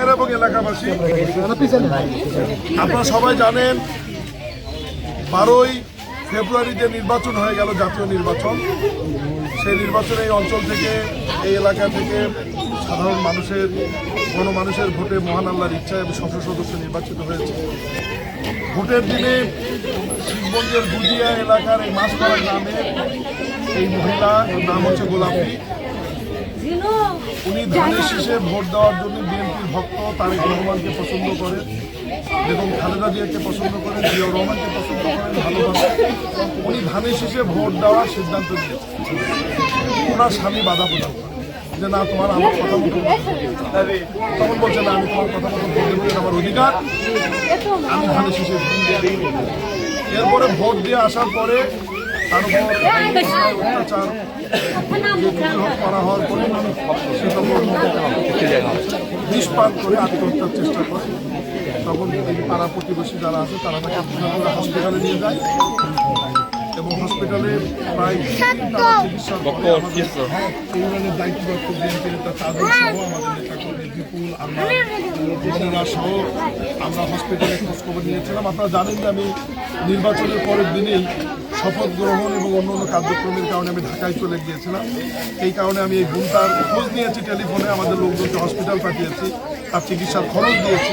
এলাকার এবং এলাকাবাসী, আপনারা সবাই জানেন 12ই ফেব্রুয়ারি যে নির্বাচন হয়ে গেল, জাতীয় নির্বাচন, সেই নির্বাচনে এই অঞ্চল থেকে, এই এলাকা থেকে সাধারণ মানুষের, গণমানুষের ভোটে মহান আল্লাহর ইচ্ছায় সংসদ সদস্য নির্বাচিত হয়েছে। ভোটের দিনে শিবগঞ্জের গুজিয়া এলাকার এই মাছপাড়া গ্রামে এই মহিলা, নাম হচ্ছে গোলাপি, উনি ধানের শীষে ভোট দেওয়ার জন্য বিএনপির ভক্ত, তারেক রহমানকে পছন্দ করেন, বেগম খালেদা জিয়াকে পছন্দ করেন, জিয়াউর রহমানকে পছন্দ করেন, ভালোবাসেন। উনি ধানের শীষে ভোট দেওয়ার সিদ্ধান্ত নিয়েছেন। ওনার স্বামী বাধা প্রদান করেন যে না, তোমার আমার কথা মতো, তখন বলছে না, আমি তোমার কথা মতো ভোট দেবো, আমার অধিকার, আমি ধানের শীষে ভোট দিই। এরপরে ভোট দিয়ে আসার পরে তার উপর অত্যাচার করা হওয়ার পরে সে তখন বিষপান করে আত্মহত্যার চেষ্টা করে। তখন পাড়া প্রতিবেশী যারা আছে তারা তাকে হসপিটালে নিয়ে যায় এবং হসপিটালে প্রায় চিকিৎসা ইউনিয়নের দায়িত্বপ্রাপ্ত বিএনপির নেতা তাদের সহ আমাদের নেতাকর্মী বিপুল, আমরা সহ আমরা হসপিটালে খোঁজখবর নিয়েছিলাম। আপনারা জানেন যে আমি নির্বাচনের পরের দিনেই শপথ গ্রহণ এবং অন্য অন্য কার্যক্রমের কারণে আমি ঢাকায় চলে গিয়েছিলাম। এই কারণে আমি এই বোনটার খোঁজ নিয়েছি টেলিফোনে, আমাদের লোকজনকে হসপিটাল পাঠিয়েছি, তার চিকিৎসার খরচ দিয়েছি।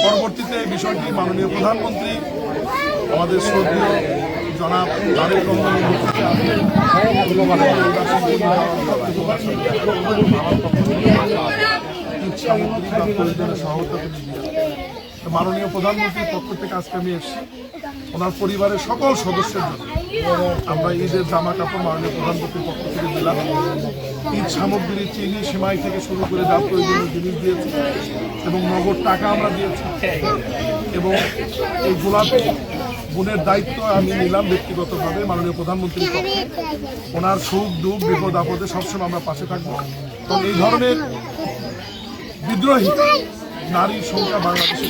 পরবর্তীতে এই বিষয়টি মাননীয় প্রধানমন্ত্রী আমাদের শ্রদ্ধেয় জনাব তারেক রহমানের সহায়তা মাননীয় প্রধানমন্ত্রীর পক্ষ থেকে আজকে আমি এসেছি। ওনার পরিবারের সকল সদস্যের জন্য আমরা ঈদের জামা কাপড় মাননীয় প্রধানমন্ত্রীর পক্ষ থেকে দিলাম। ঈদ সামগ্রী, চিনি, সেমাই থেকে শুরু করে যা প্রয়োজনীয় জিনিস দিয়েছি এবং নগদ টাকা আমরা দিয়েছি। এবং এই গোলাপি বোনের দায়িত্ব আমি নিলাম ব্যক্তিগতভাবে মাননীয় প্রধানমন্ত্রীর পক্ষে। ওনার সুখ দুঃখ বিপদ আপদে সবসময় আমরা পাশে থাকবো। এবং এই ধরনের বিদ্রোহী নারীর সংখ্যা বাংলাদেশে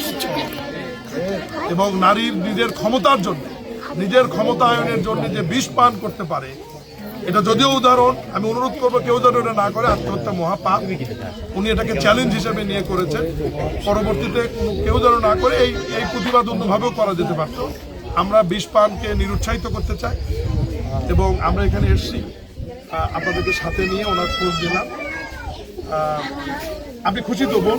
এবং নারীর নিজের ক্ষমতার জন্য, নিজের ক্ষমতায়নের জন্য যে বিষ পান করতে পারে, এটা যদিও উদাহরণ, আমি অনুরোধ করবো কেউ যেন এটা না করে। আত্মহত্যা মহাপাপ, উনি এটাকে চ্যালেঞ্জ হিসেবে নিয়ে করেছেন। পরবর্তীতে কেউ যেন না করে, এই প্রতিবাদ অন্যভাবেও করা যেতে পারত। আমরা বিষ পানকে নিরুৎসাহিত করতে চাই এবং আমরা এখানে এসেছি আপনাদেরকে সাথে নিয়ে ওনার খোঁজ দিলাম। আপনি খুশি তো বোন?